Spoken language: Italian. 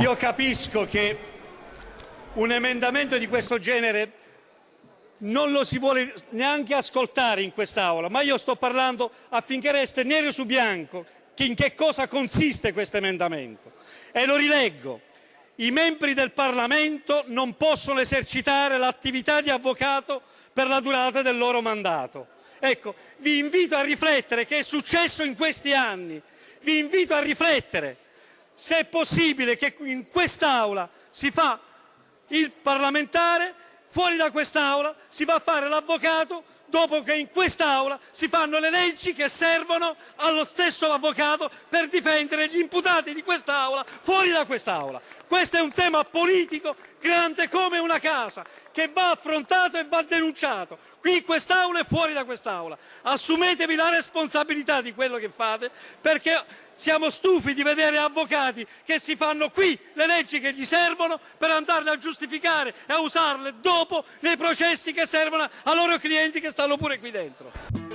Io capisco che un emendamento di questo genere non lo si vuole neanche ascoltare in quest'Aula, ma io sto parlando affinché resti nero su bianco in che cosa consiste questo emendamento. E lo rileggo. I membri del Parlamento non possono esercitare l'attività di avvocato per la durata del loro mandato. Ecco, vi invito a riflettere che è successo in questi anni. Vi invito a riflettere se è possibile che in quest'Aula si fa il parlamentare, fuori da quest'Aula si va a fare l'avvocato, dopo che in quest'Aula si fanno le leggi che servono allo stesso avvocato per difendere gli imputati di quest'Aula fuori da quest'Aula. Questo è un tema politico grande come una casa, che va affrontato e va denunciato, qui in quest'Aula e fuori da quest'Aula. Assumetevi la responsabilità di quello che fate, perché siamo stufi di vedere avvocati che si fanno qui le leggi che gli servono per andarle a giustificare e a usarle dopo nei processi che servono ai loro clienti che stanno pure qui dentro.